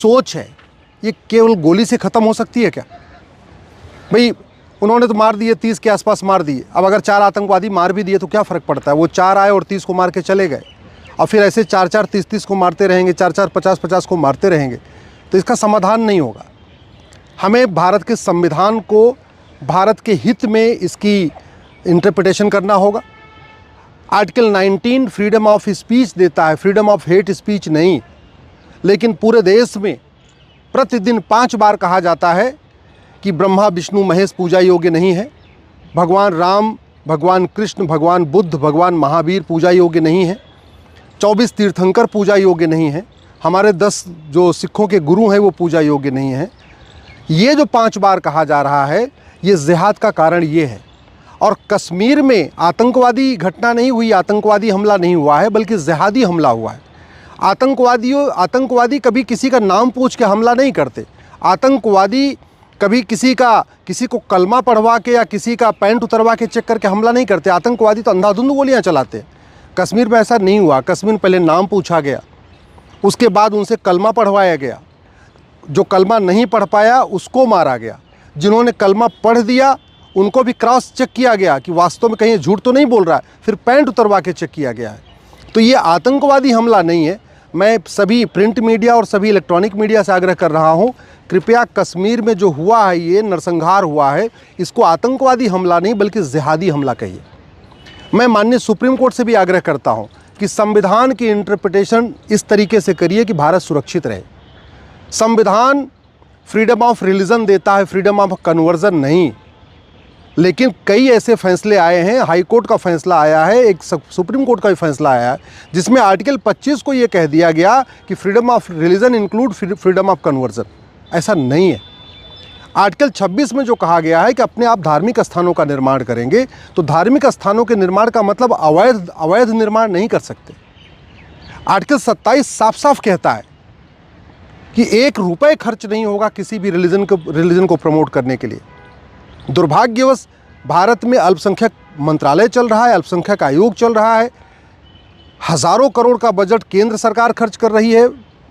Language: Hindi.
सोच है ये केवल गोली से ख़त्म हो सकती है क्या? भाई उन्होंने तो मार दिए, 30 के आसपास मार दिए। अब अगर 4 आतंकवादी मार भी दिए तो क्या फ़र्क पड़ता है? वो 4 आए और 30 को मार के चले गए, और फिर ऐसे 4-4 30-30 को मारते रहेंगे, 4-4 50-50 को मारते रहेंगे, तो इसका समाधान नहीं होगा। हमें भारत के संविधान को भारत के हित में इसकी इंटरप्रिटेशन करना होगा। आर्टिकल 19 फ्रीडम ऑफ स्पीच देता है, फ्रीडम ऑफ हेट स्पीच नहीं। लेकिन पूरे देश में प्रतिदिन 5 बार कहा जाता है कि ब्रह्मा विष्णु महेश पूजा योग्य नहीं है, भगवान राम, भगवान कृष्ण, भगवान बुद्ध, भगवान महावीर पूजा योग्य नहीं है, 24 तीर्थंकर पूजा योग्य नहीं है, हमारे 10 जो सिखों के गुरु हैं वो पूजा योग्य नहीं है। ये जो 5 बार कहा जा रहा है, ये जिहाद का कारण ये है। और कश्मीर में आतंकवादी घटना नहीं हुई, आतंकवादी हमला नहीं हुआ है, बल्कि जिहादी हमला हुआ है। आतंकवादी कभी किसी का नाम पूछ के हमला नहीं करते। आतंकवादी कभी किसी को कलमा पढ़वा के या किसी का पैंट उतरवा के चेक करके हमला नहीं करते। आतंकवादी तो अंधाधुंध गोलियां चलाते हैं। कश्मीर में ऐसा नहीं हुआ। कश्मीर में पहले नाम पूछा गया, उसके बाद उनसे कलमा पढ़वाया गया। जो कलमा नहीं पढ़ पाया उसको मारा गया। जिन्होंने कलमा पढ़ दिया उनको भी क्रॉस चेक किया गया कि वास्तव में कहीं झूठ तो नहीं बोल रहा है, फिर पैंट उतरवा के चेक किया गया है। तो ये आतंकवादी हमला नहीं है। मैं सभी प्रिंट मीडिया और सभी इलेक्ट्रॉनिक मीडिया से आग्रह कर रहा हूँ, कृपया कश्मीर में जो हुआ है, ये नरसंहार हुआ है, इसको आतंकवादी हमला नहीं बल्कि जिहादी हमला कहिए। मैं माननीय सुप्रीम कोर्ट से भी आग्रह करता हूँ कि संविधान की इंटरप्रिटेशन इस तरीके से करिए कि भारत सुरक्षित रहे। संविधान फ्रीडम ऑफ रिलीजन देता है, फ्रीडम ऑफ कन्वर्जन नहीं। लेकिन कई ऐसे फैसले आए हैं, हाई कोर्ट का फैसला आया है, एक सुप्रीम कोर्ट का भी फैसला आया है, जिसमें आर्टिकल 25 को ये कह दिया गया कि freedom of religion include freedom of conversion. ऐसा नहीं है। आर्टिकल 26 में जो कहा गया है कि अपने आप धार्मिक स्थानों का निर्माण करेंगे, तो धार्मिक स्थानों के निर्माण का मतलब अवैध निर्माण नहीं कर सकते। आर्टिकल 27 साफ साफ कहता है कि 1 रुपये खर्च नहीं होगा किसी भी रिलीजन को प्रमोट करने के लिए। दुर्भाग्यवश भारत में अल्पसंख्यक मंत्रालय चल रहा है, अल्पसंख्यक आयोग चल रहा है, हज़ारों करोड़ का बजट केंद्र सरकार खर्च कर रही है